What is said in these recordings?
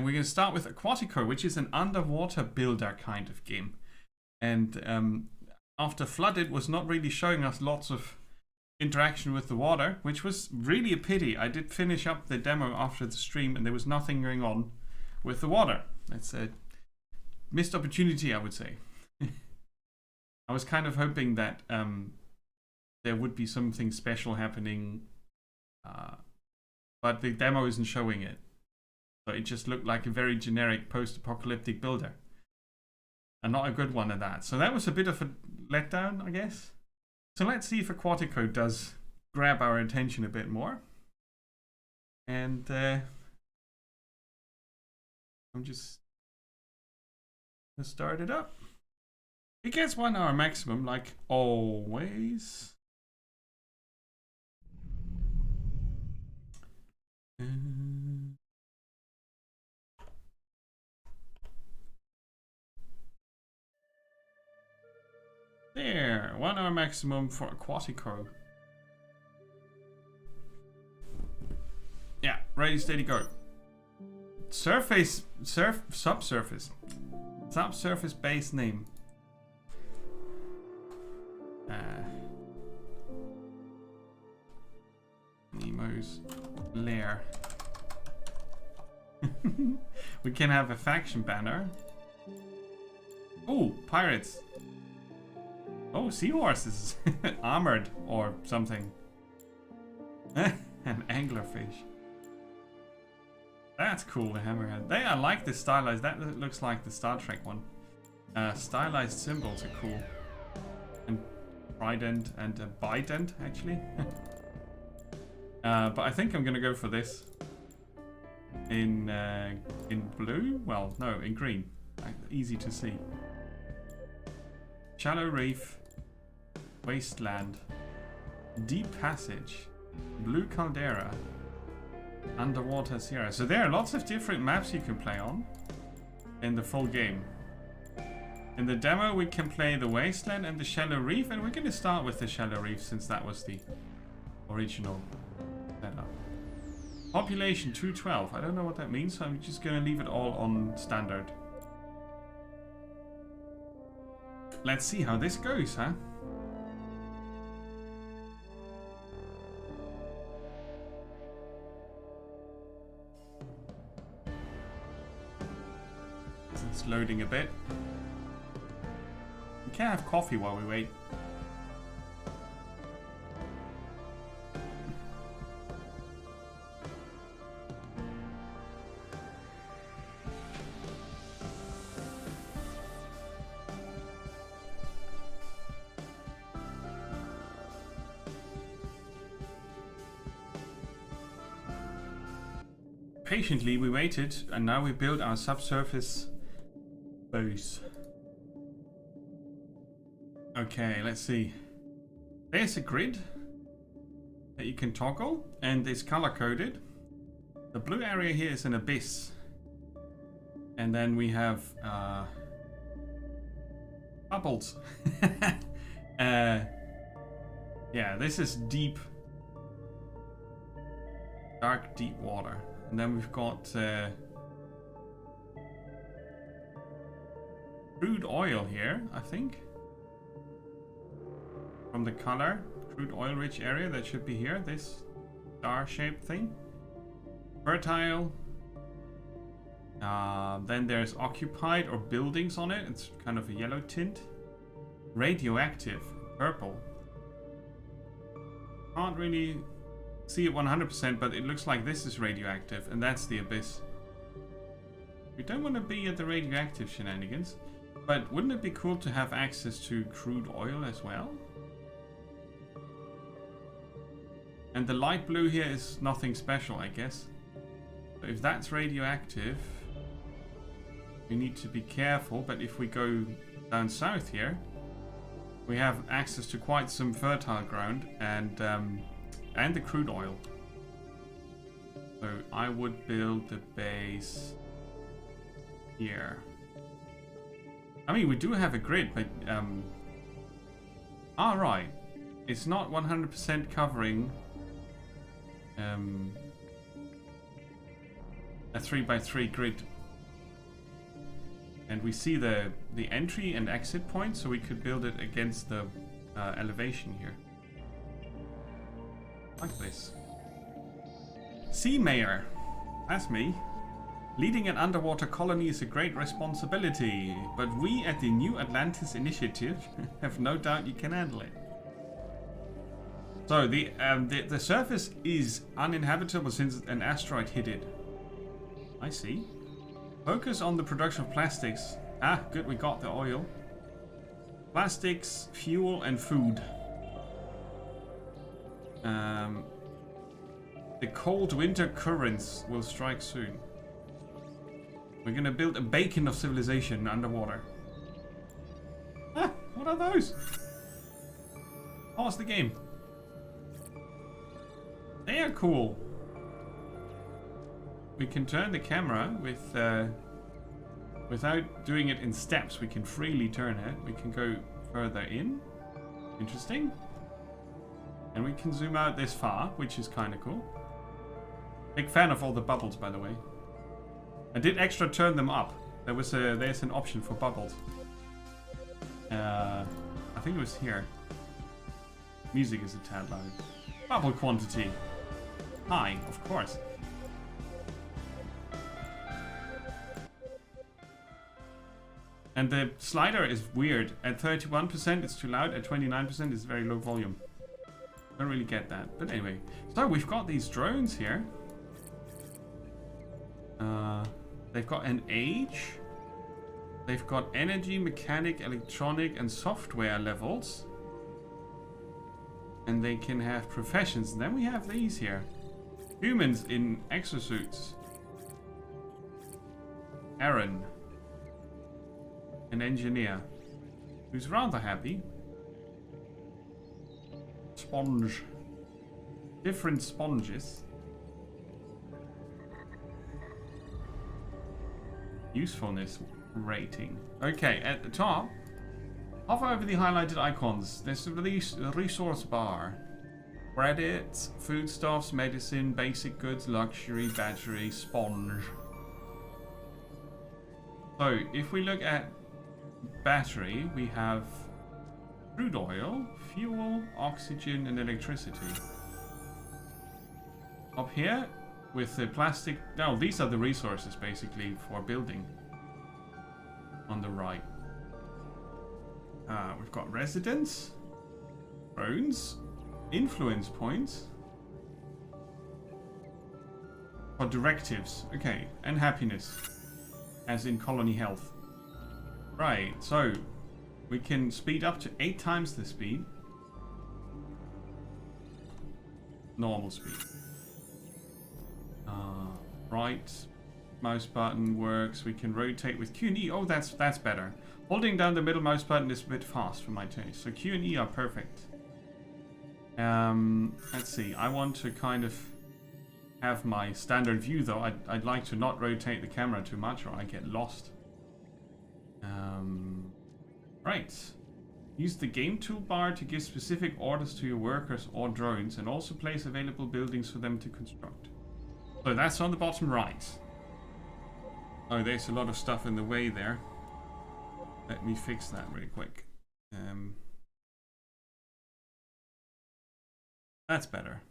And we're going to start with Aquatico, which is an underwater builder kind of game. And after Flood, it was not really showing us lots of interaction with the water, which was really a pity. I did finish up the demo after the stream and there was nothing going on with the water. It's a missed opportunity, I would say. I was kind of hoping that there would be something special happening, but the demo isn't showing it. So it just looked like a very generic post-apocalyptic builder. And not a good one at that. So that was a bit of a letdown, I guess. So let's see if Aquatico does grab our attention a bit more. And I'm just gonna start it up. It gets 1 hour maximum, like always. There, 1 hour maximum for Aquatico. Yeah, ready, steady, go. Subsurface base name. Nemo's lair. We can have a faction banner. Oh, pirates. Oh, seahorses. Armored or something. An anglerfish. That's cool, the hammerhead. I like this stylized. That looks like the Star Trek one. Stylized symbols are cool. And trident and a bident, actually. But I think I'm gonna go for this. In blue? Well, no, in green. Easy to see. Shallow reef. Wasteland. Deep passage. Blue caldera. Underwater Sierra. So there are lots of different maps you can play on in the full game. In the demo we can play the Wasteland and the Shallow Reef, and we're going to start with the Shallow Reef since that was the original setup. Population 212. I don't know what that means, so I'm just going to leave it all on standard. Let's see how this goes, huh? It's loading a bit. We can have coffee while we wait. Patiently we waited, and now we build our subsurface base. Okay, let's see. There's a grid that you can toggle, and it's color coded. The blue area here is an abyss, and then we have bubbles. Yeah, this is deep, dark, deep water. And then we've got crude oil here, I think. From the color, crude oil rich area, that should be here, this star-shaped thing. Fertile. Then there's occupied or buildings on it. It's kind of a yellow tint. Radioactive, purple. Can't really see it 100%, but it looks like this is radioactive, and that's the abyss. We don't want to be at the radioactive shenanigans, but wouldn't it be cool to have access to crude oil as well? And the light blue here is nothing special, I guess. So if that's radioactive, we need to be careful, but if we go down south here, we have access to quite some fertile ground and the crude oil. So I would build the base here. I mean, we do have a grid, but right, it's not 100% covering a 3x3 grid. And we see the entry and exit point, so we could build it against the elevation here. Like this. Sea Mayor. That's me. Leading an underwater colony is a great responsibility, but we at the New Atlantis Initiative have no doubt you can handle it. So the surface is uninhabitable since an asteroid hit it. I see. Focus on the production of plastics. Ah, good, we got the oil. Plastics, fuel, and food. The cold winter currents will strike soon. We're gonna build a beacon of civilization underwater. Ah, what are those? Pause the game. They are cool. We can turn the camera with, without doing it in steps. We can freely turn it. We can go further in. Interesting. And we can zoom out this far, which is kind of cool. Big fan of all the bubbles, by the way. I did extra turn them up. There's an option for bubbles. I think it was here. Music is a tad loud. Bubble quantity. High, of course. And the slider is weird. At 31% it's too loud, at 29% it's very low volume. Don't really get that. But anyway. So we've got these drones here. They've got an age. They've got energy, mechanic, electronic, and software levels. And they can have professions. And then we have these here. Humans in exosuits. Aaron. An engineer. Who's rather happy. Sponge. Different sponges. Usefulness rating. Okay, at the top, hover over the highlighted icons. There's a resource bar. Credits, foodstuffs, medicine, basic goods, luxury, battery, sponge. So, if we look at battery, we have crude oil, fuel, oxygen, and electricity. Up here, with the plastic... No, these are the resources, basically, for building. On the right. We've got residents, drones, influence points, or directives. Okay, and happiness, as in colony health. Right, so we can speed up to 8 times the speed. Normal speed. Right mouse button works. We can rotate with Q and E. Oh, that's better. Holding down the middle mouse button is a bit fast for my taste. So Q and E are perfect. Let's see. I want to kind of have my standard view though. I'd like to not rotate the camera too much or I get lost. Right. Use the game toolbar to give specific orders to your workers or drones and also place available buildings for them to construct. So that's on the bottom right. Oh, there's a lot of stuff in the way there. Let me fix that really quick. That's better.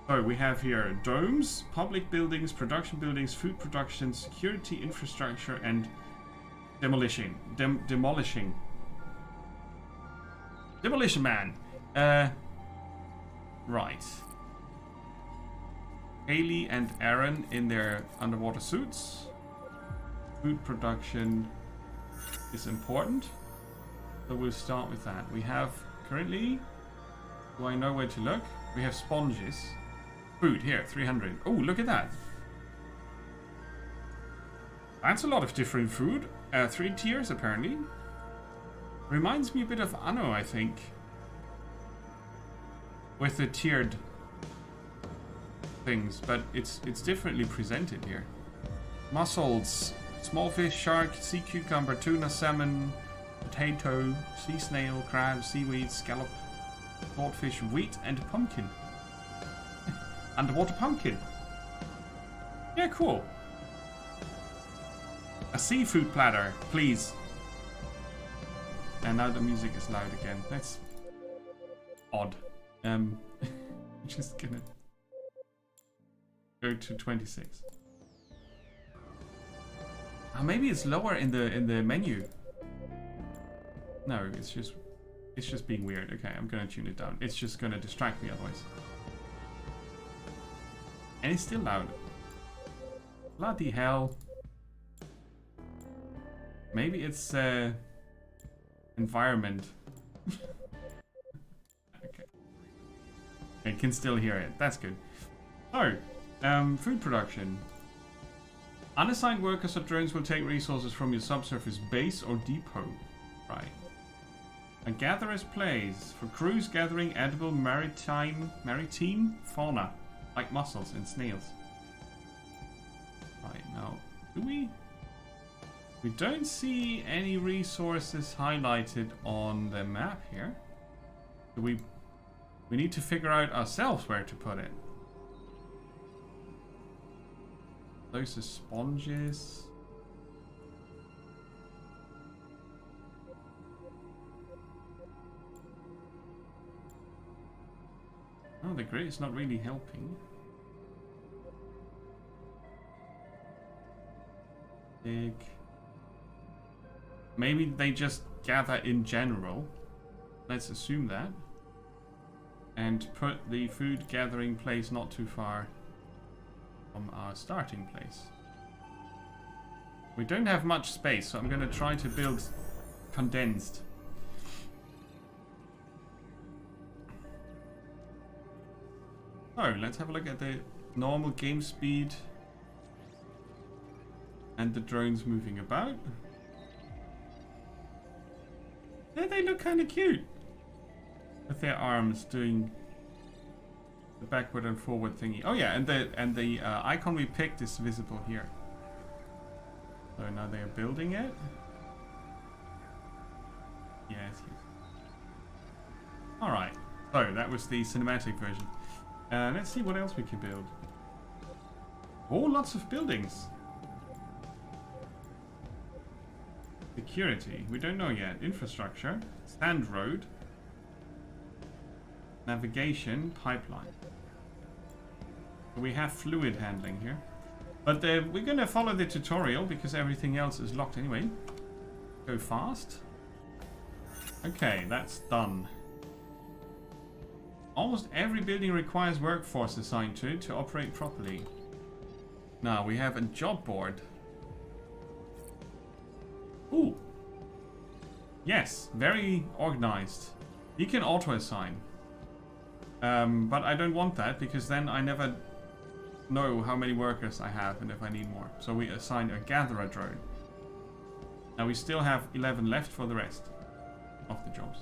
So we have here domes, public buildings, production buildings, food production, security infrastructure, and demolition. Demolition man. Right. Haley and Aaron in their underwater suits. Food production is important. So we'll start with that. We have currently, do I know where to look? We have sponges. Food here, 300. Oh, look at that. That's a lot of different food. 3 tiers apparently. Reminds me a bit of Anno, I think. With the tiered things, but it's differently presented here. Mussels, small fish, shark, sea cucumber, tuna, salmon, potato, sea snail, crab, seaweed, scallop, swordfish, wheat, and pumpkin. Underwater pumpkin. Yeah, cool. A seafood platter, please. And now the music is loud again. That's odd. Just gonna go to 26. Oh, maybe it's lower in the menu. No, it's just being weird. Okay, I'm gonna tune it down. It's just gonna distract me otherwise. And it's still loud. Bloody hell. Maybe it's environment. Okay. I can still hear it. That's good. So, food production. Unassigned workers or drones will take resources from your subsurface base or depot. Right. A gatherer's place for crews gathering edible maritime fauna, like mussels and snails. Right, now, do we don't see any resources highlighted on the map here. Do we need to figure out ourselves where to put it. Those are sponges. Oh, the grid is not really helping. Dig. Maybe they just gather in general. Let's assume that. And put the food gathering place not too far from our starting place. We don't have much space, so I'm going to try to build condensed. So let's have a look at the normal game speed and the drones moving about. Yeah, they look kind of cute with their arms doing the backward and forward thingy. Oh yeah, and the icon we picked is visible here. So now they are building it. Yes. All right. So that was the cinematic version. Let's see what else we can build. Oh, lots of buildings. Security, we don't know yet. Infrastructure, sand road, navigation, pipeline. We have fluid handling here. But we're going to follow the tutorial because everything else is locked anyway. Go fast. Okay, that's done. Almost every building requires workforce assigned to it to operate properly. Now we have a job board. Ooh. Yes, very organized. You can auto-assign. But I don't want that because then I never know how many workers I have and if I need more. So we assign a gatherer drone. Now we still have 11 left for the rest of the jobs.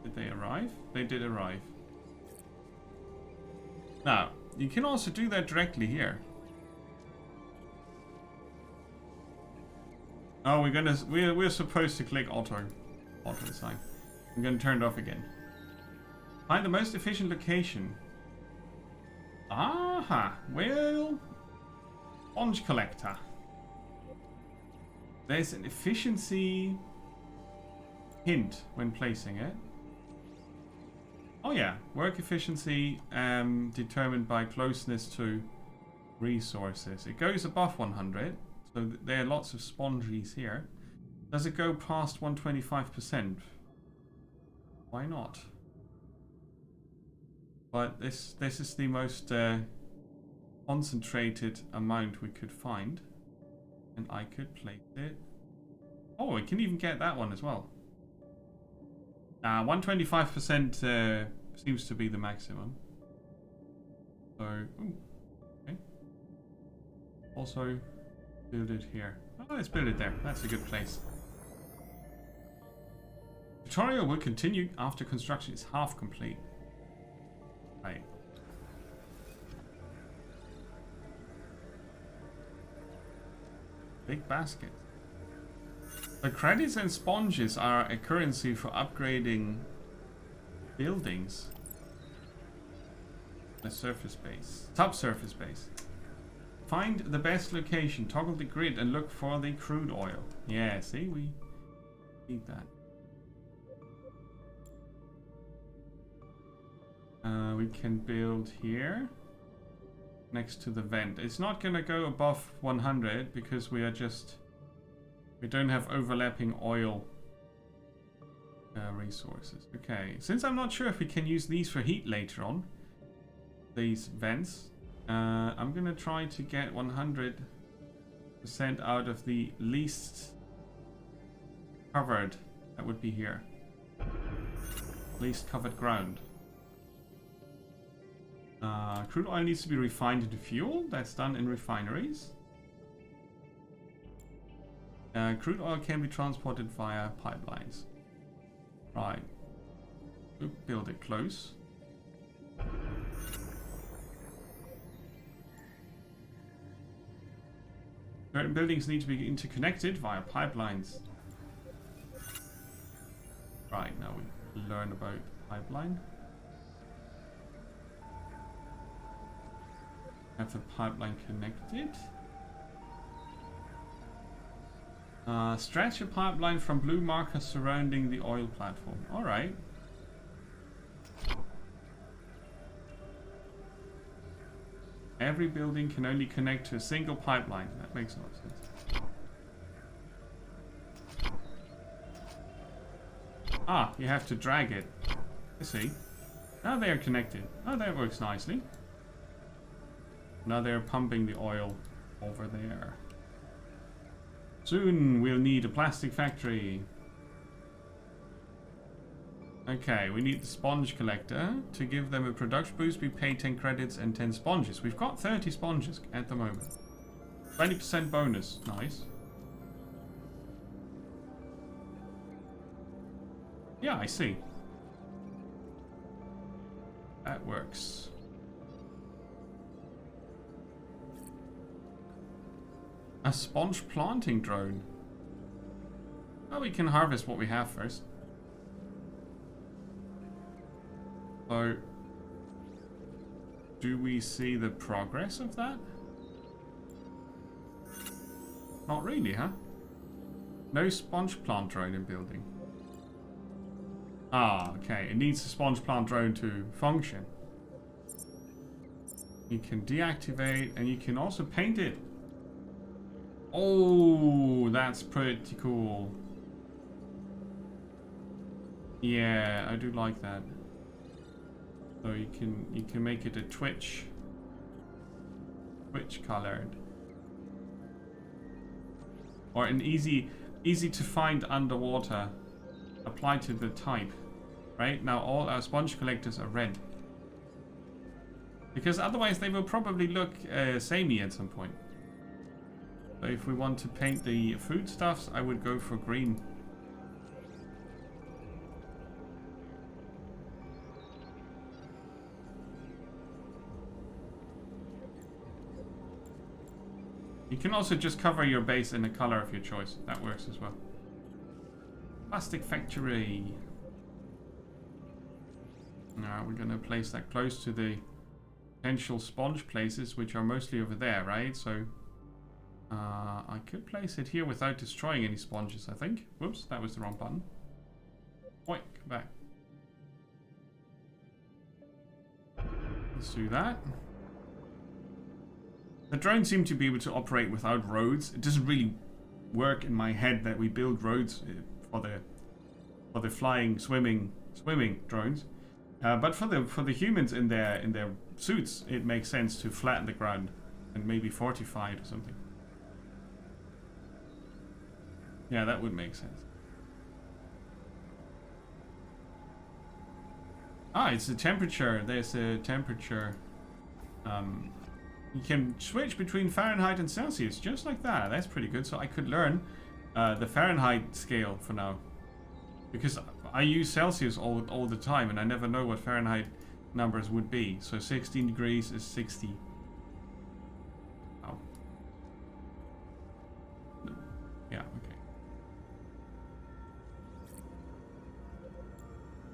Did they arrive? They did arrive. Now, you can also do that directly here. Oh, we're supposed to click auto assign. I'm gonna turn it off again. Find the most efficient location. Aha, well, sponge collector. There's an efficiency hint when placing it. Oh yeah, work efficiency determined by closeness to resources. It goes above 100, so there are lots of sponges here. Does it go past 125%? Why not? But this is the most concentrated amount we could find, and I could place it. Oh, we can even get that one as well. 125% seems to be the maximum. So, ooh, okay. Also, build it here. Oh, let's build it there. That's a good place. Tutorial will continue after construction is half complete. Right. Big basket. The credits and sponges are a currency for upgrading buildings. The surface base. Subsurface base. Find the best location. Toggle the grid and look for the crude oil. Yeah, see, we need that. We can build here. Next to the vent. It's not going to go above 100 because we don't have overlapping oil resources. Okay, since I'm not sure if we can use these for heat later on, these vents, I'm going to try to get 100% out of the least covered. That would be here. Least covered ground. Crude oil needs to be refined into fuel. That's done in refineries. Crude oil can be transported via pipelines. Right. Build it close. Certain buildings need to be interconnected via pipelines. Right, now we learn about pipeline. Have the pipeline connected. Stretch a pipeline from blue markers surrounding the oil platform. Alright. Every building can only connect to a single pipeline. That makes a lot of sense. Ah, you have to drag it. I see. Now they are connected. Oh, that works nicely. Now they're pumping the oil over there. Soon we'll need a plastic factory. Okay, we need the sponge collector. To give them a production boost, we pay 10 credits and 10 sponges. We've got 30 sponges at the moment. 20% bonus. Nice. Yeah, I see. That works. A sponge planting drone. Well, we can harvest what we have first. So, do we see the progress of that? Not really, huh? No sponge plant drone in building. Ah, okay. It needs a sponge plant drone to function. You can deactivate and you can also paint it. Oh, that's pretty cool. Yeah, I do like that. So you can make it a Twitch colored, or an easy to find underwater. Apply to the type. Right now, all our sponge collectors are red because otherwise they will probably look samey at some point. So if we want to paint the foodstuffs, I would go for green. You can also just cover your base in a color of your choice. That works as well. Plastic factory. Now we're going to place that close to the potential sponge places, which are mostly over there, right? So I could place it here without destroying any sponges, I think. Whoops, that was the wrong button. Wait, come back. Let's do that. The drones seem to be able to operate without roads. It doesn't really work in my head that we build roads for the flying, swimming drones. But for the humans in their suits, it makes sense to flatten the ground and maybe fortify it or something. Yeah, that would make sense. Ah, it's the temperature. There's a temperature. You can switch between Fahrenheit and Celsius, just like that. That's pretty good. So I could learn the Fahrenheit scale for now, because I use Celsius all the time, and I never know what Fahrenheit numbers would be. So 16 degrees is 60. Wow.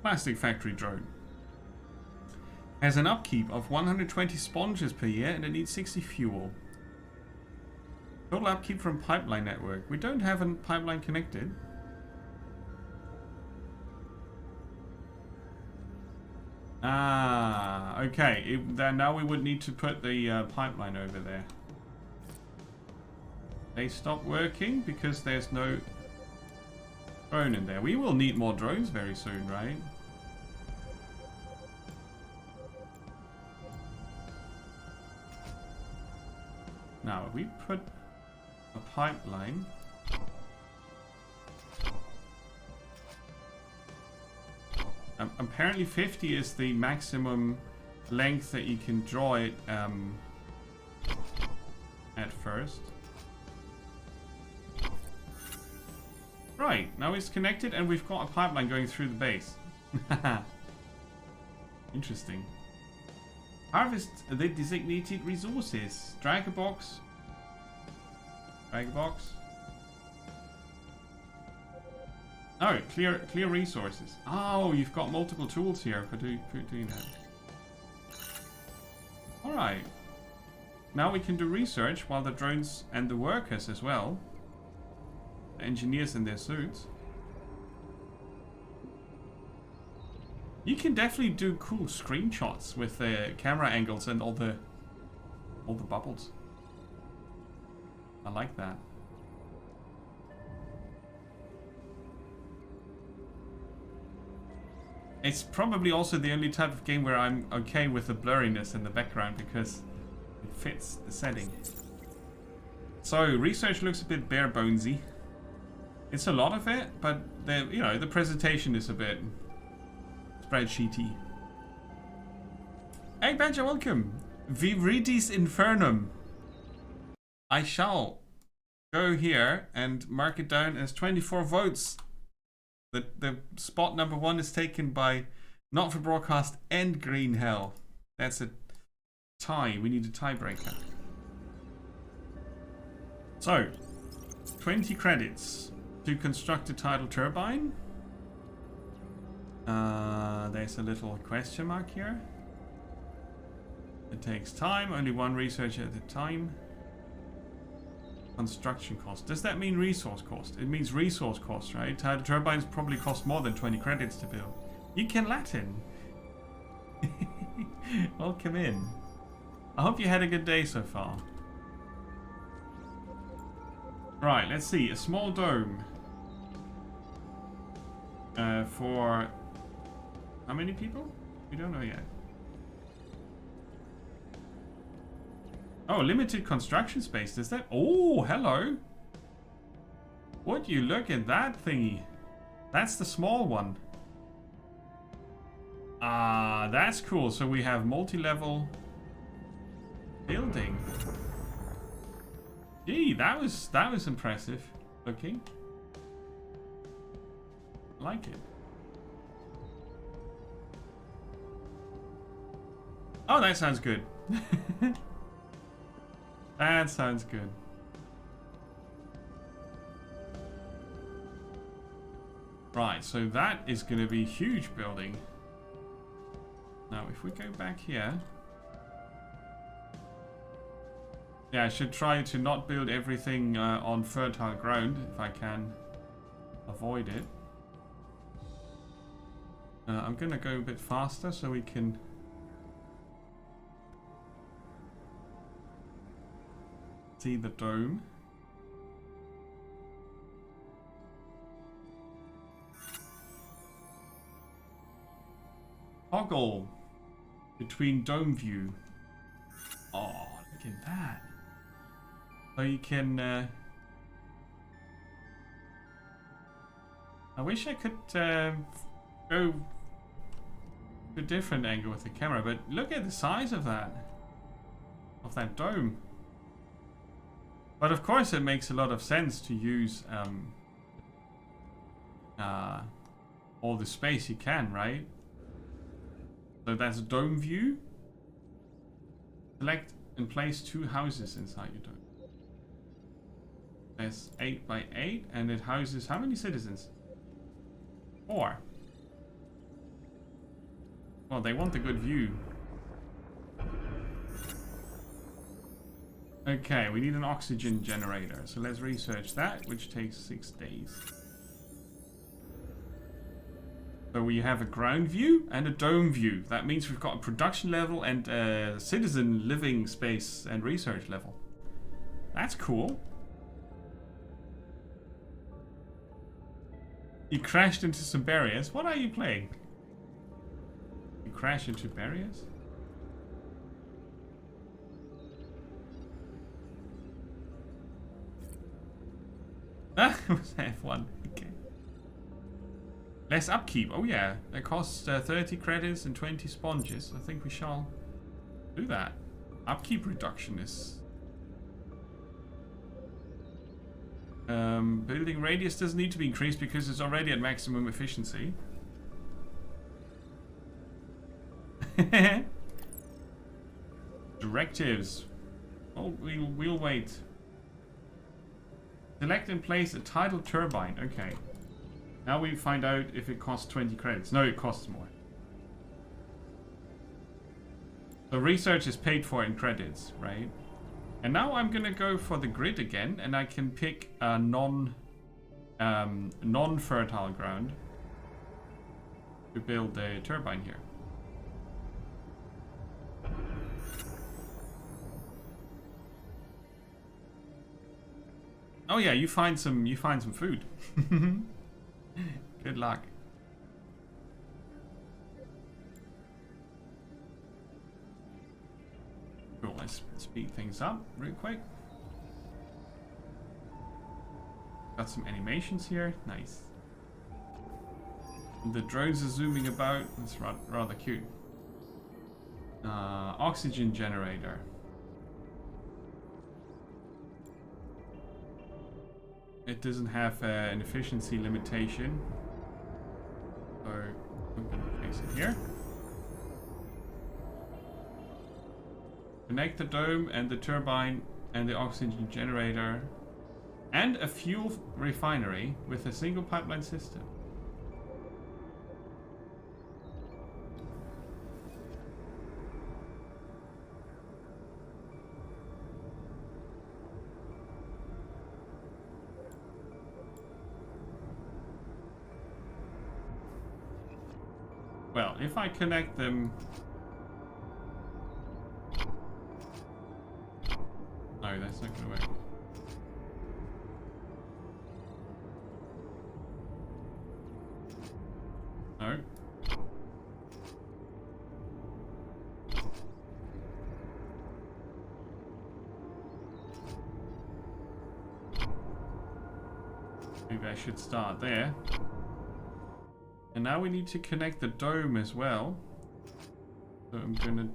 Plastic factory drone. Has an upkeep of 120 sponges per year and it needs 60 fuel. Total upkeep from pipeline network. We don't have a pipeline connected. Ah, okay. Then now we would need to put the pipeline over there. They stop working because there's no drone in there. We will need more drones very soon, right? Now, if we put a pipeline. Apparently 50 is the maximum length that you can draw it at first. Right, now it's connected and we've got a pipeline going through the base. Interesting. Harvest the designated resources. Drag a box. Drag a box. Oh, clear resources. Oh, you've got multiple tools here for doing that. Alright. Now we can do research while the drones and the workers as well. The engineers in their suits. You can definitely do cool screenshots with the camera angles and all the bubbles. I like that. It's probably also the only type of game where I'm okay with the blurriness in the background because it fits the setting. So research looks a bit bare bonesy. It's a lot of it, but the presentation is a bit spreadsheety. Hey Badger, welcome. Viridi's Infernum. I shall go here and mark it down as 24 votes. The spot number 1 is taken by Not for Broadcast and Green Hell. That's a tie. We need a tiebreaker. So, 20 credits to construct a tidal turbine. There's a little question mark here. It takes time. Only one researcher at a time. Construction cost. Does that mean resource cost? It means resource cost, right? Tidal turbines probably cost more than 20 credits to build. You can Latin. Welcome in. I hope you had a good day so far. Right, let's see. A small dome. For how many people? We don't know yet. Oh, limited construction space. Does that? Oh, hello. Would you look at that thingy? That's the small one. Ah, that's cool. So we have multi-level building. Gee, that was impressive looking. Like it. Oh, that sounds good. That sounds good. Right, so that is going to be a huge building. Now, if we go back here... Yeah, I should try to not build everything on fertile ground, if I can avoid it. I'm going to go a bit faster so we can... see the dome. Toggle between dome view. Oh, look at that. So you can... I wish I could go to a different angle with the camera, but look at the size of that dome. But of course it makes a lot of sense to use all the space you can, right? So that's dome view. Select and place 2 houses inside your dome. There's 8 by 8 and it houses how many citizens? 4. Well, they want a good view. Okay, we need an oxygen generator. So let's research that, which takes 6 days. So we have a ground view and a dome view. That means we've got a production level and a citizen living space and research level. That's cool. You crashed into some barriers. What are you playing? You crash into barriers? Ah, it was F1. Okay. Less upkeep. Oh yeah, that costs 30 credits and 20 sponges. I think we shall do that. Upkeep reduction is... building radius doesn't need to be increased because it's already at maximum efficiency. Directives. Oh, we'll wait. Select and place a tidal turbine. Okay. Now we find out if it costs 20 credits. No, it costs more. So research is paid for in credits, right? And now I'm gonna go for the grid again, and I can pick a non-fertile ground to build a turbine here. Oh yeah, you find some food. Good luck. Cool, let's speed things up real quick. Got some animations here, nice. The drones are zooming about, that's rather cute. Oxygen generator. It doesn't have an efficiency limitation. So I'm going to place it here. Connect the dome and the turbine and the oxygen generator and a fuel refinery with a single pipeline system. Well, if I connect them... No, that's not gonna work. No. Maybe I should start there. And now we need to connect the dome as well. So I'm gonna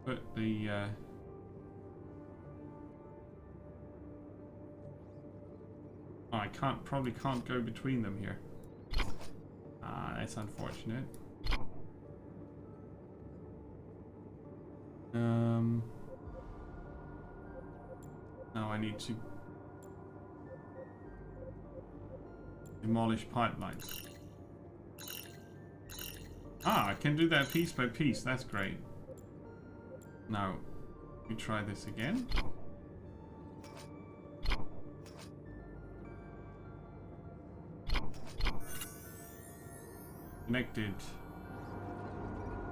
put the oh, I probably can't go between them here. Ah, that's unfortunate. Now I need to demolish pipelines. Ah, I can do that piece by piece. That's great. Now, we try this again. Connected.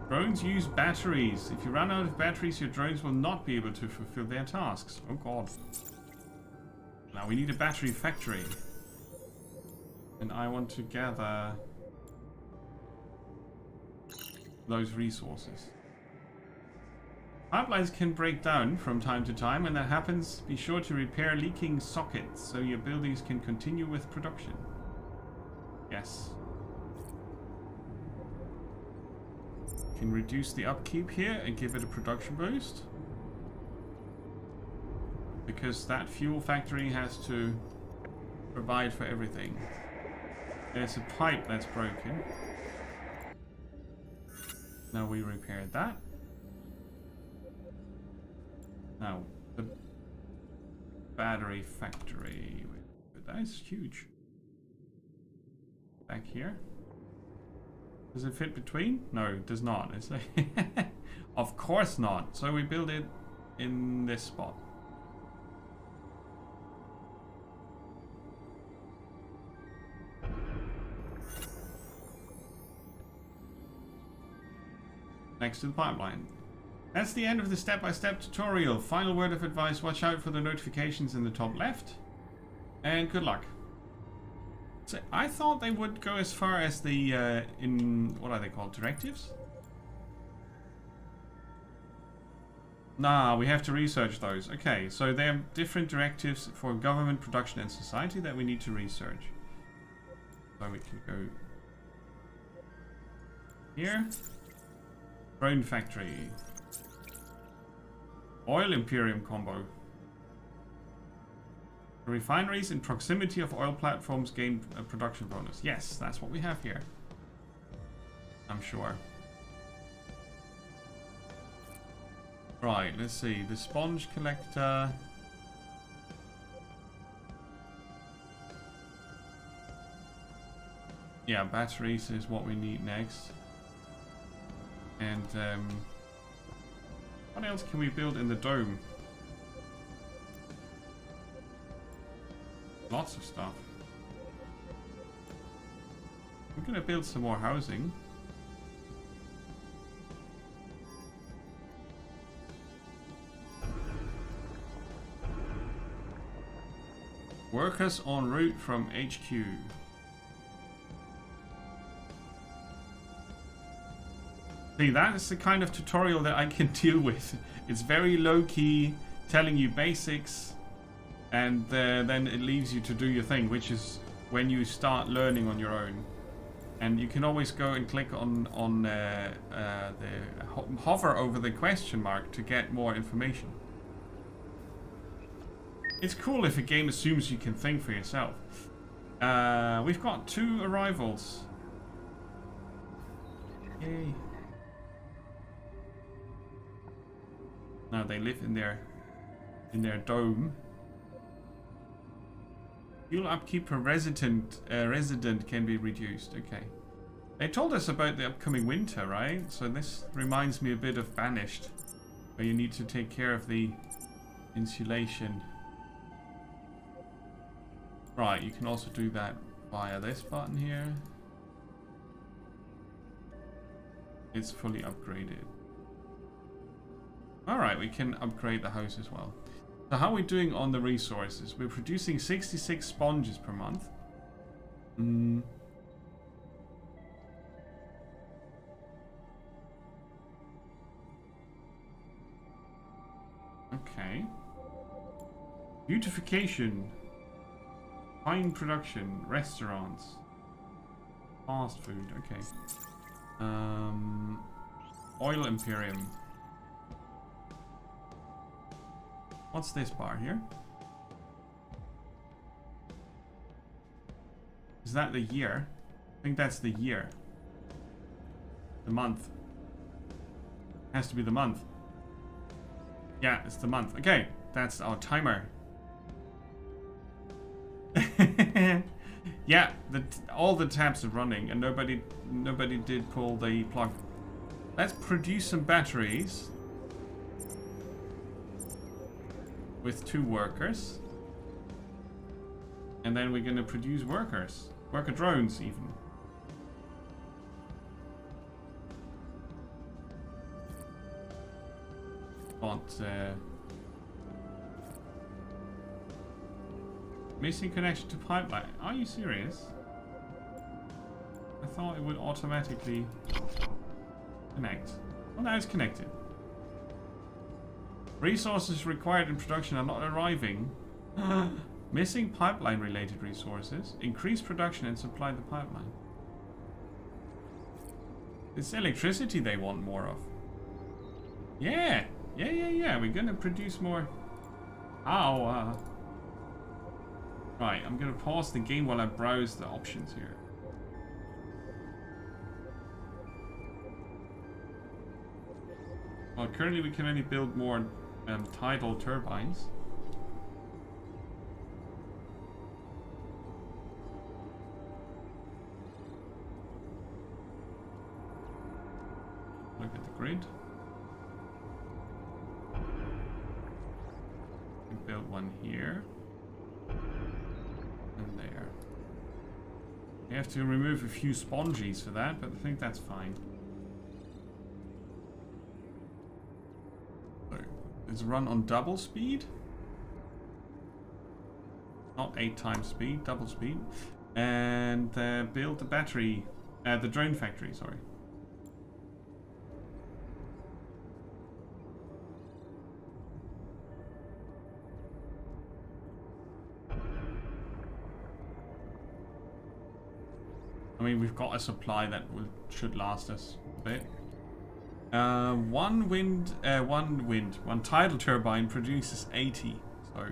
Drones use batteries. If you run out of batteries, your drones will not be able to fulfill their tasks. Oh god. Now we need a battery factory. And I want to gather those resources. Pipelines can break down from time to time. When that happens, be sure to repair leaking sockets so your buildings can continue with production. Yes. Can reduce the upkeep here and give it a production boost. Because that fuel factory has to provide for everything. There's a pipe that's broken. Now we repaired that. Now the battery factory. That is huge. Back here. Does it fit between? No, it does not. It's like of course not. So we build it in this spot. Next to the pipeline. That's the end of the step-by-step tutorial. Final word of advice, watch out for the notifications in the top left. And good luck. So I thought they would go as far as the, what are they called, directives? Nah, we have to research those. Okay, so there are different directives for government, production and society that we need to research. So we can go here. Drone factory. Oil Imperium combo. Refineries in proximity of oil platforms gain a production bonus. Yes, that's what we have here. I'm sure. Right, let's see. The sponge collector. Yeah, batteries is what we need next. And what else can we build in the dome? Lots of stuff. I'm gonna build some more housing. Workers en route from HQ. See, that's the kind of tutorial that I can deal with. It's very low-key, telling you basics, and then it leaves you to do your thing, which is when you start learning on your own. And you can always go and click on hover over the question mark to get more information. It's cool if a game assumes you can think for yourself. We've got 2 arrivals. Yay. Now they live in their dome. Fuel upkeep per resident can be reduced. Okay. They told us about the upcoming winter, right? So this reminds me a bit of Banished, where you need to take care of the insulation. Right, you can also do that via this button here. It's fully upgraded. Alright, we can upgrade the house as well. So how are we doing on the resources? We're producing 66 sponges per month. Okay. Beautification. Wine production. Restaurants. Fast food. Okay. Oil Imperium. What's this bar here? Is that the year? I think that's the year. The month. Has to be the month. Yeah, it's the month. Okay, that's our timer. Yeah, all the tabs are running and nobody did pull the plug. Let's produce some batteries. With 2 workers. And then we're gonna produce workers. Worker drones even. But missing connection to pipeline. Are you serious? I thought it would automatically connect. Well, now it's connected. Resources required in production are not arriving. Missing pipeline related resources. Increase production and supply the pipeline. It's electricity they want more of. Yeah. We're gonna produce more. Ow. Right, I'm gonna pause the game while I browse the options here. Well, currently we can only build more tidal turbines. grid. We build one here. And there. You have to remove a few sponges for that, but I think that's fine. So, it's run on double speed. Not 8 times speed, double speed. And build the battery, the drone factory, sorry. I mean, we've got a supply that should last us a bit. One tidal turbine produces 80, so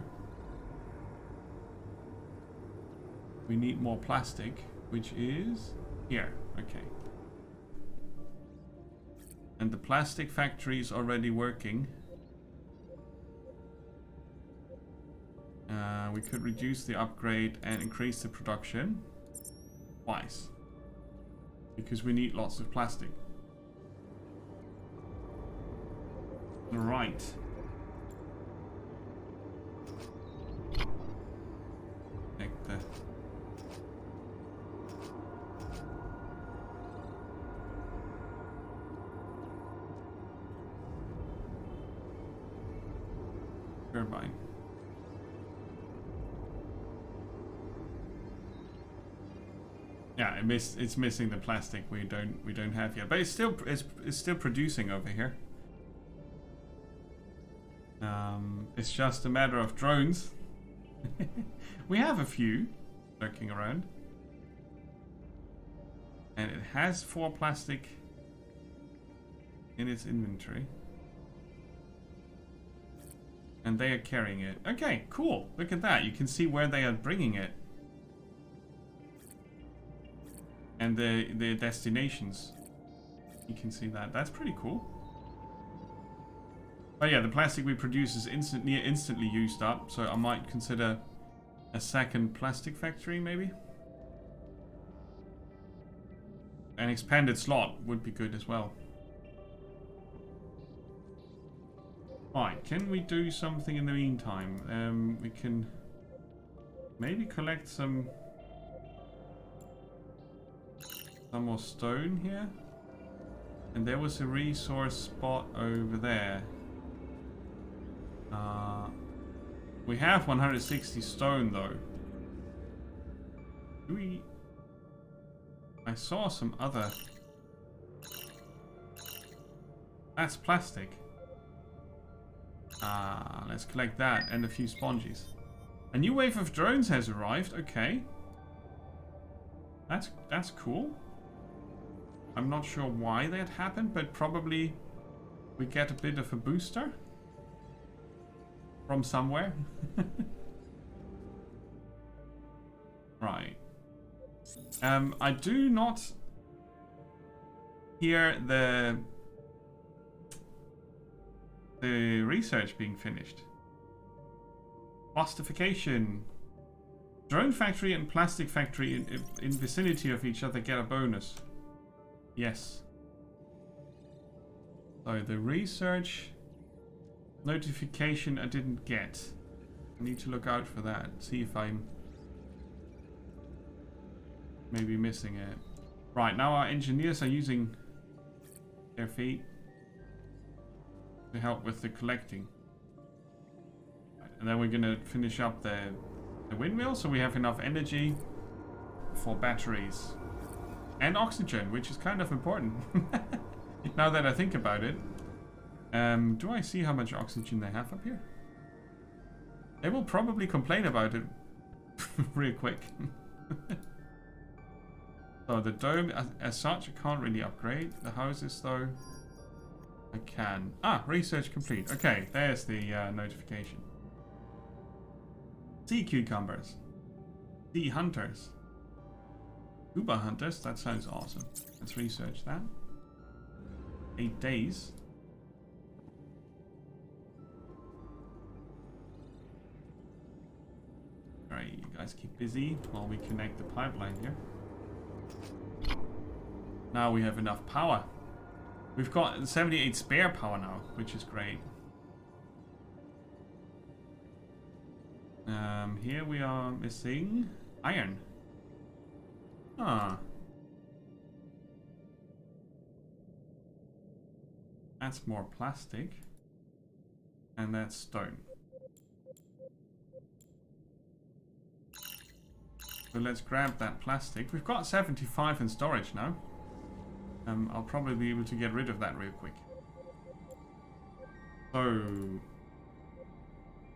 we need more plastic, which is here. Okay. And the plastic factory is already working. We could reduce the upgrade and increase the production twice. Because we need lots of plastic. Right. Connect the turbine. Yeah, it's missing the plastic we don't have yet, but it's still producing over here. It's just a matter of drones. We have a few lurking around, and it has 4 plastic in its inventory, and they are carrying it. Okay, cool. Look at that. You can see where they are bringing it. And the destinations. You can see that. That's pretty cool. But yeah, the plastic we produce is instantly used up, so I might consider a second plastic factory, maybe. An expanded slot would be good as well. Right, can we do something in the meantime? We can maybe collect some more stone here. And there was a resource spot over there. We have 160 stone though. I saw some other... That's plastic. Let's collect that and a few sponges. A new wave of drones has arrived. Okay. That's cool. I'm not sure why that happened, but probably we get a bit of a booster from somewhere. Right. I do not hear the research being finished. Plastification. Drone factory and plastic factory in vicinity of each other get a bonus. Yes. So the research notification I didn't get. I need to look out for that. See if I'm maybe missing it. Right, now our engineers are using their feet to help with the collecting. Right, and then we're gonna finish up the windmill so we have enough energy for batteries. And oxygen, which is kind of important. Now that I think about it. Do I see how much oxygen they have up here? They will probably complain about it real quick. So the dome, as such, I can't really upgrade. The houses, though, I can. Ah, research complete. Okay, there's the notification. Sea cucumbers. Sea hunters. Scuba hunters, that sounds awesome. Let's research that. 8 days. Alright, you guys keep busy while we connect the pipeline here. Now we have enough power. We've got 78 spare power now, which is great. Here we are missing iron. Ah. That's more plastic. And that's stone. So let's grab that plastic. We've got 75 in storage now. I'll probably be able to get rid of that real quick. So,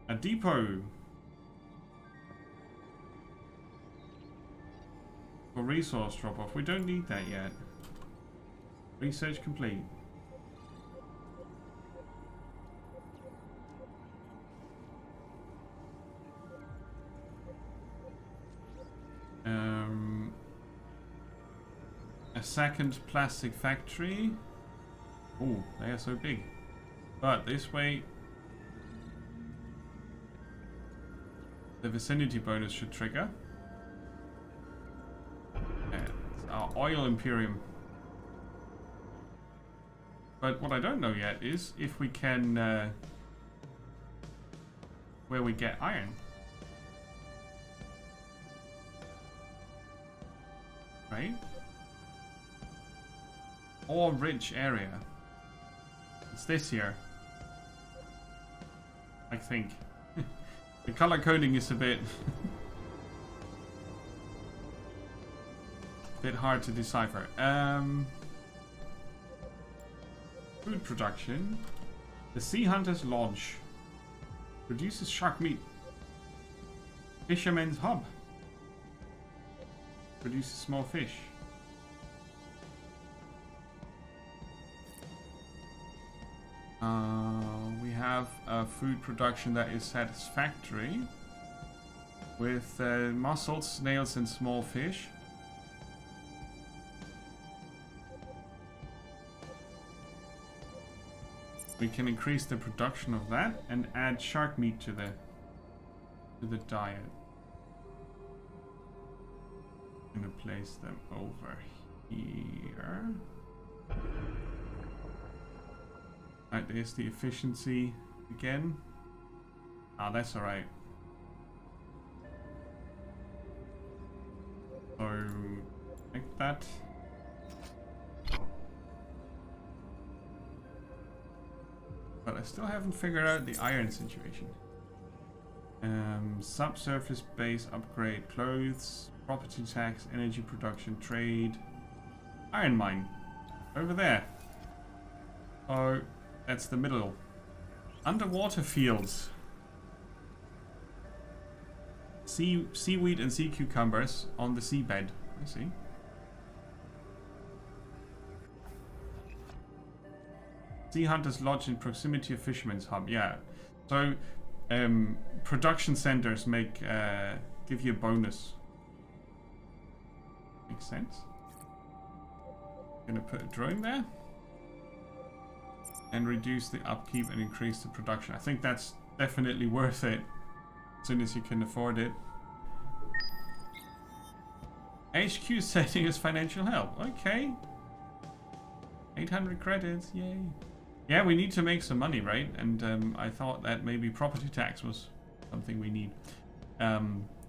a depot for resource drop-off. We don't need that yet. Research complete. A second plastic factory. Oh, they are so big. But this way, the vicinity bonus should trigger. And our oil imperium. But what I don't know yet is if we can, where we get iron. Right? Or rich area. It's this here. I think. The color coding is a bit hard to decipher. Food production. The Sea Hunter's Lodge produces shark meat. Fisherman's Hub produces small fish. We have a food production that is satisfactory with mussels, snails and small fish. We can increase the production of that and add shark meat to the diet. I'm gonna place them over here. Right, there's the efficiency again. Ah, that's alright. So, like that. But I still haven't figured out the iron situation. Subsurface base upgrade, clothes, property tax, energy production, trade, iron mine. Over there. Oh, that's the middle. Underwater fields. Seaweed and sea cucumbers on the seabed. I see. Sea Hunter's Lodge in proximity of Fisherman's Hub. Yeah. So, production centers make give you a bonus. Makes sense. Gonna put a drone there. And reduce the upkeep and increase the production. I think that's definitely worth it. As soon as you can afford it. HQ setting as financial help. Okay. 800 credits. Yay. Yeah, we need to make some money, right? And I thought that maybe property tax was something we need.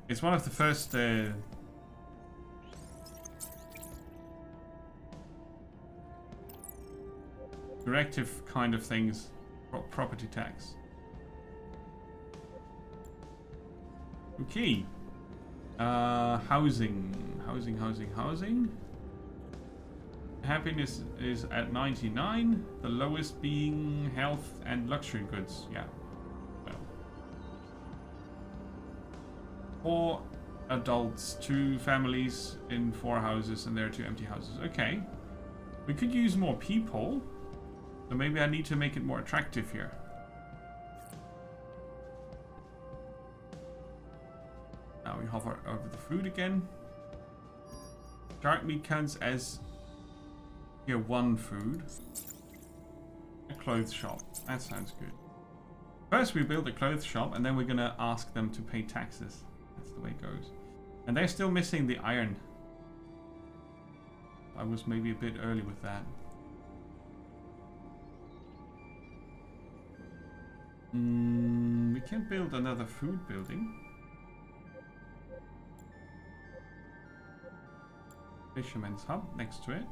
It's one of the first directive kind of things. Property tax. Okay. Housing. Happiness is at 99. The lowest being health and luxury goods. Yeah. Well. 4 adults, 2 families in 4 houses, and there are 2 empty houses. Okay. We could use more people. So maybe I need to make it more attractive here. Now we hover over the food again. Shark meat counts as here 1 food. A clothes shop. That sounds good. First we build a clothes shop and then we're gonna ask them to pay taxes. That's the way it goes. And they're still missing the iron. I was maybe a bit early with that. We can build another food building. Fisherman's hub next to it.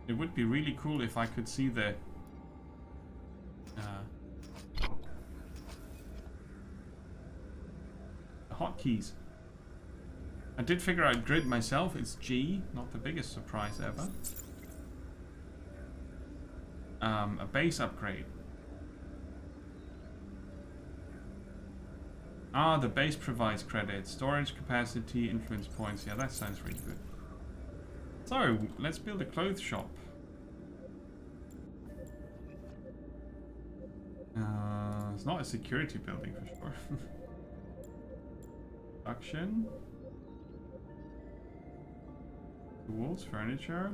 It would be really cool if I could see the hotkeys. I did figure out grid myself. It's G, not the biggest surprise ever. A base upgrade. Ah, the base provides credit, storage capacity, influence points. Yeah, that sounds really good. So, let's build a clothes shop. It's not a security building for sure. Production. Tools, furniture.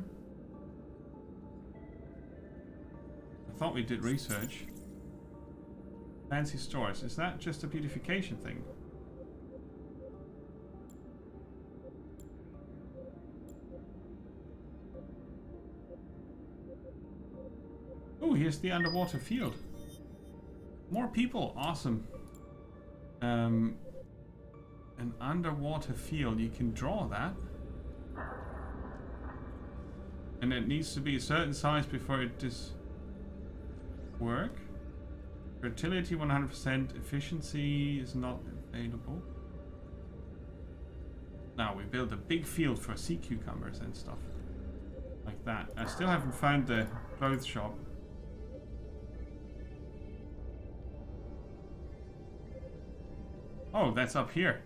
I thought we did research. Fancy stores. Is that just a beautification thing? Oh, here's the underwater field. More people. Awesome. An underwater field. You can draw that. And it needs to be a certain size before it does work. Fertility 100%. Efficiency is not available. Now we build a big field for sea cucumbers and stuff. Like that. I still haven't found the clothes shop. Oh, that's up here.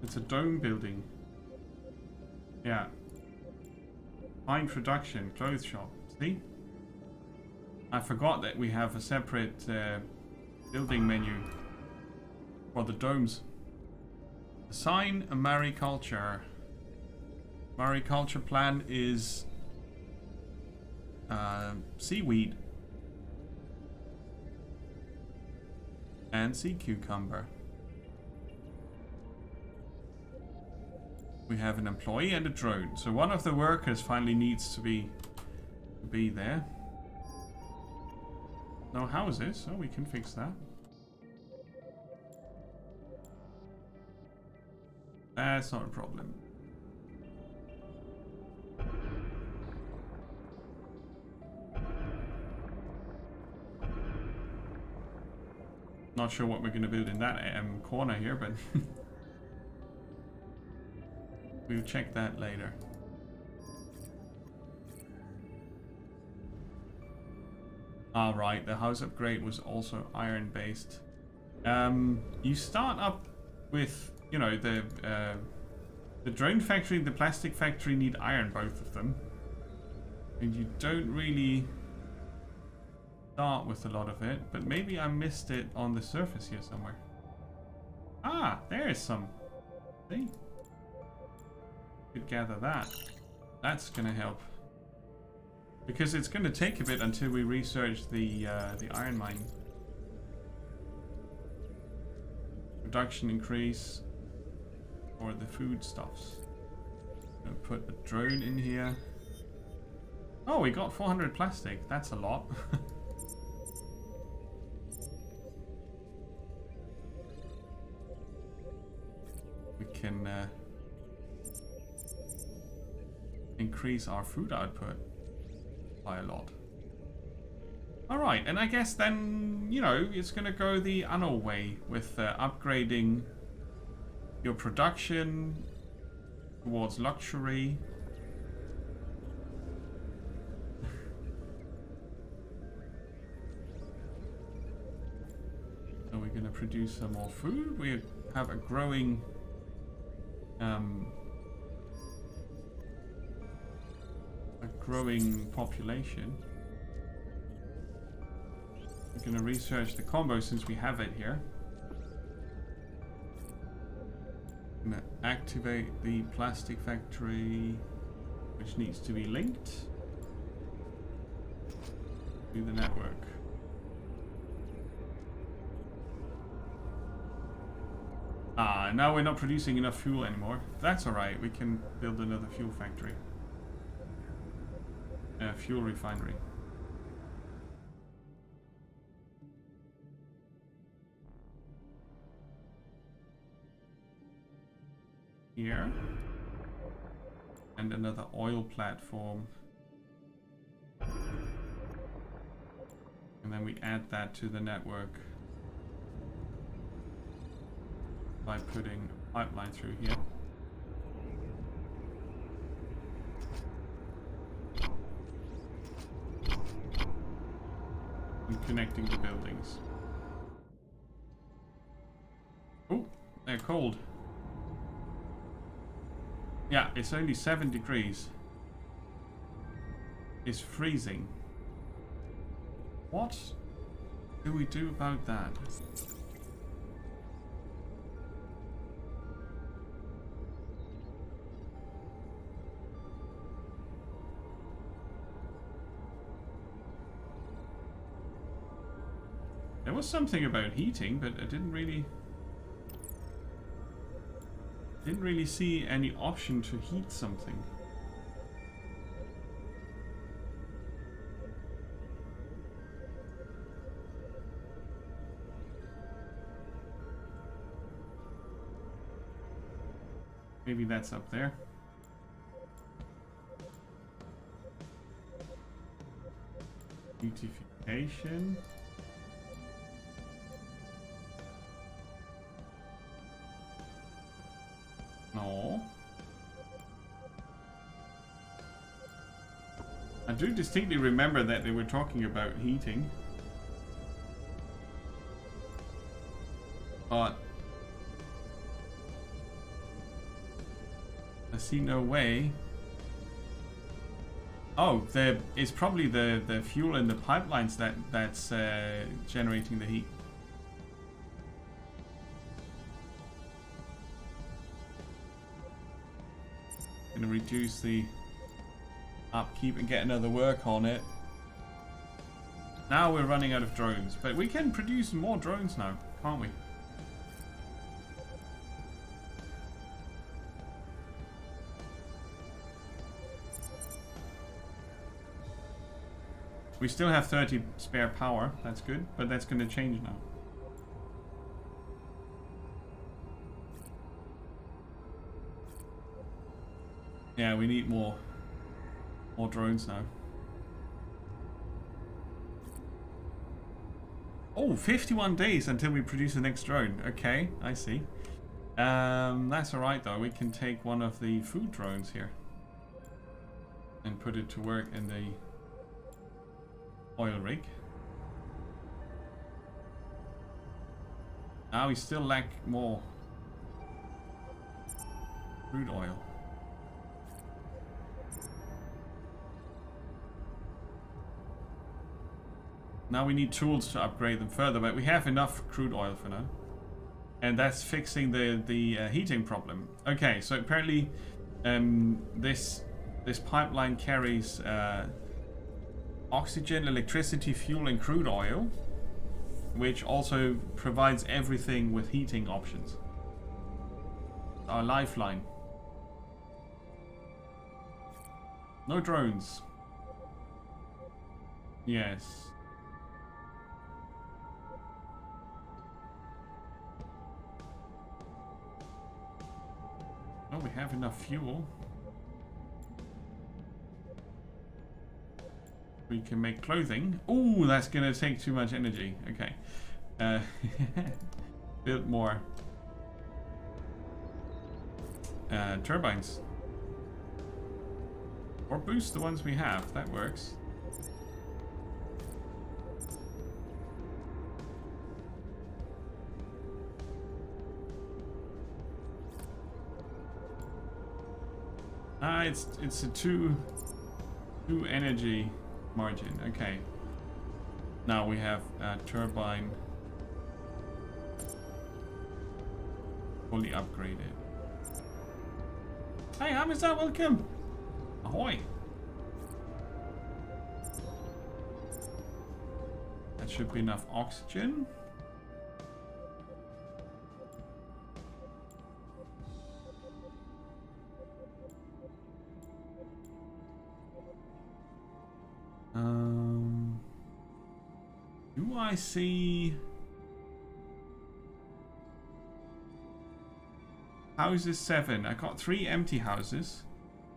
It's a dome building. Yeah. Fine production, clothes shop. See? I forgot that we have a separate building menu for the domes. Assign a mariculture. Mariculture plan is seaweed and sea cucumber. We have an employee and a drone. So one of the workers finally needs to be there. No houses, so we can fix that. That's not a problem. Not sure what we're going to build in that corner here, but we'll check that later. Alright, the house upgrade was also iron based. You start up with, you know, the drone factory and the plastic factory need iron, both of them. And you don't really start with a lot of it, but maybe I missed it on the surface here somewhere. Ah, there's some. See? Could gather that. That's gonna help. Because it's gonna take a bit until we research the iron mine. Production increase for the foodstuffs. Gonna put a drone in here. Oh, we got 400 plastic. That's a lot. We can increase our food output by a lot. Alright, and I guess then, you know, it's gonna go the Anno way with upgrading your production towards luxury. So we're gonna produce some more food. We have a growing population. We're gonna research the combo since we have it here. I'm gonna activate the plastic factory, which needs to be linked to the network. Ah, Now we're not producing enough fuel anymore. That's alright, we can build another fuel factory. Fuel refinery. Here. And another oil platform. And then we add that to the network by putting a pipeline through here. And connecting the buildings. Oh, they're cold. Yeah, it's only 7 degrees. It's freezing. What do we do about that? There was something about heating, but I didn't really see any option to heat something. Maybe that's up there. Beautification. No. I do distinctly remember that they were talking about heating. But I see no way. Oh, it's probably the fuel in the pipelines that's generating the heat. Gonna reduce the upkeep and get another work on it. Now we're running out of drones, but we can produce more drones now, can't we? We still have 30 spare power, that's good, but that's going to change now. Yeah, we need more drones now. Oh, 51 days until we produce the next drone. Okay, I see. That's alright though, we can take one of the food drones here and put it to work in the oil rig. Now we still lack more crude oil. Now we need tools to upgrade them further, but we have enough crude oil for now. And that's fixing the heating problem. Okay, so apparently this pipeline carries oxygen, electricity, fuel and crude oil, which also provides everything with heating options. Our lifeline. No drones. Yes. Oh, we have enough fuel. We can make clothing. Ooh, that's gonna take too much energy. Okay. Build more turbines. Or boost the ones we have. That works. It's a two energy margin. Okay. Now we have a turbine fully upgraded. Hey, Hamza, welcome. Ahoy. That should be enough oxygen. do I see houses 7? I got 3 empty houses,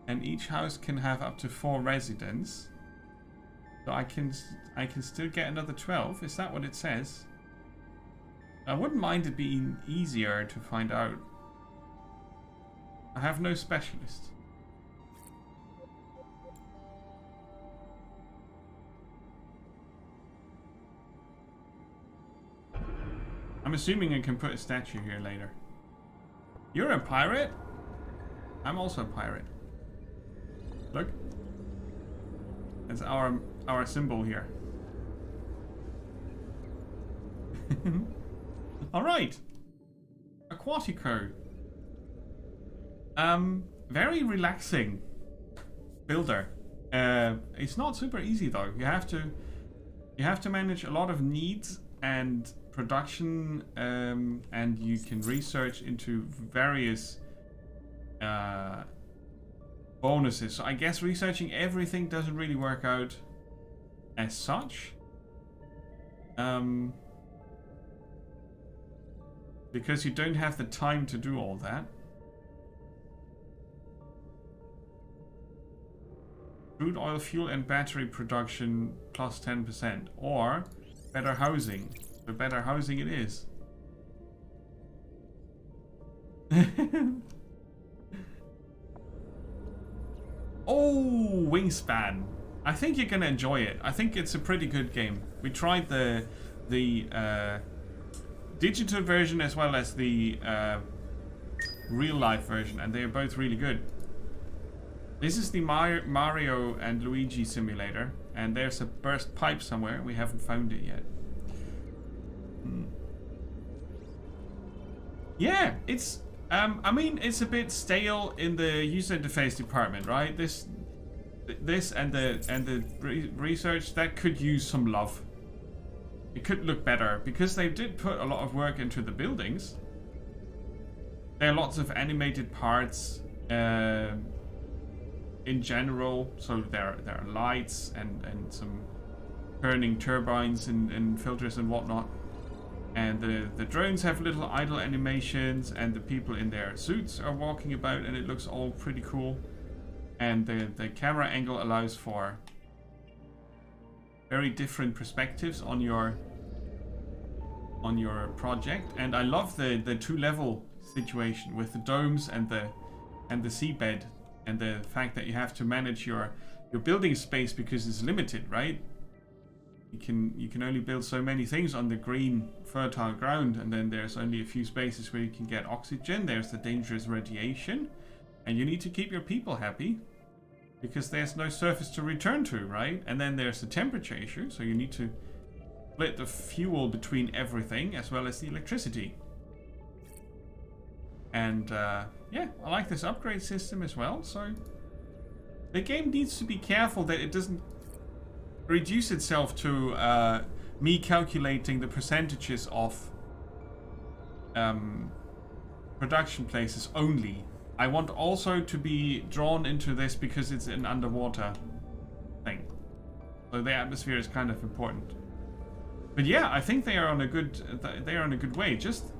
and each house can have up to 4 residents. So I can still get another 12. Is that what it says? I wouldn't mind it being easier to find out. I have no specialist. I'm assuming I can put a statue here later. You're a pirate? I'm also a pirate. Look. That's our symbol here. Alright. Aquatico. Very relaxing builder. It's not super easy though. You have to manage a lot of needs and production, and you can research into various bonuses. So I guess researching everything doesn't really work out as such, because you don't have the time to do all that. Crude oil, fuel and battery production plus 10%, or better housing. The better housing it is. Oh, Wingspan. I think you're gonna enjoy it. I think it's a pretty good game. We tried the digital version as well as the real life version, and they are both really good. This is the Mario and Luigi simulator, and there's a burst pipe somewhere. We haven't found it yet. Yeah, it's I mean, it's a bit stale in the user interface department, right? This and the research that could use some love. It could look better because they did put a lot of work into the buildings. There are lots of animated parts in general, so there are lights and some turning turbines and filters and whatnot. And the drones have little idle animations, and the people in their suits are walking about, and it looks all pretty cool. And the camera angle allows for very different perspectives on your project. And I love the 2-level situation with the domes and the seabed, and the fact that you have to manage your building space because it's limited, right? You can only build so many things on the green fertile ground, and then there's only a few spaces where you can get oxygen. There's the dangerous radiation, and you need to keep your people happy because there's no surface to return to, right? And then there's the temperature issue, so you need to split the fuel between everything as well as the electricity. And yeah, I like this upgrade system as well. So the game needs to be careful that it doesn't reduce itself to me calculating the percentages of production places only. I want also to be drawn into this because it's an underwater thing. So the atmosphere is kind of important. But yeah, I think they are on a good way. Just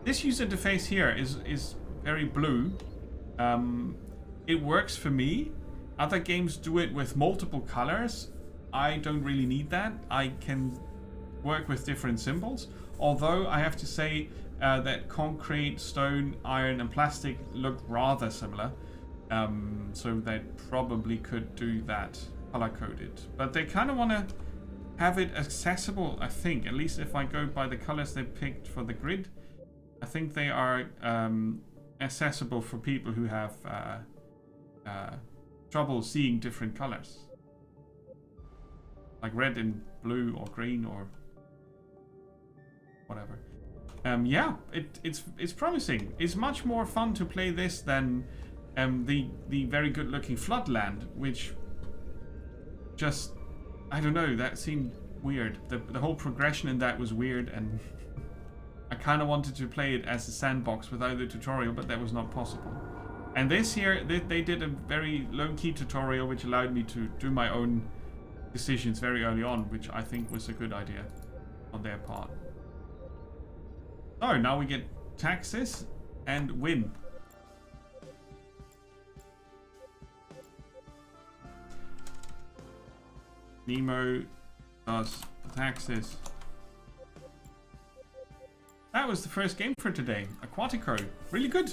this user interface here is very blue. It works for me. Other games do it with multiple colors. I don't really need that. I can work with different symbols. Although I have to say that concrete, stone, iron and plastic look rather similar. So they probably could do that color-coded. But they kind of want to have it accessible, I think. At least if I go by the colors they picked for the grid. I think they are accessible for people who have trouble seeing different colors. Like red and blue or green or whatever. Yeah, it's promising. It's much more fun to play this than the very good looking Floodland, which just, I don't know, that seemed weird. The whole progression in that was weird, and I kind of wanted to play it as a sandbox without the tutorial, but that was not possible. And this here, they did a very low-key tutorial which allowed me to do my own decisions very early on, which I think was a good idea. on their part. Oh, now we get taxes and win. Nemo does taxes. That was the first game for today. Aquatico. Really good.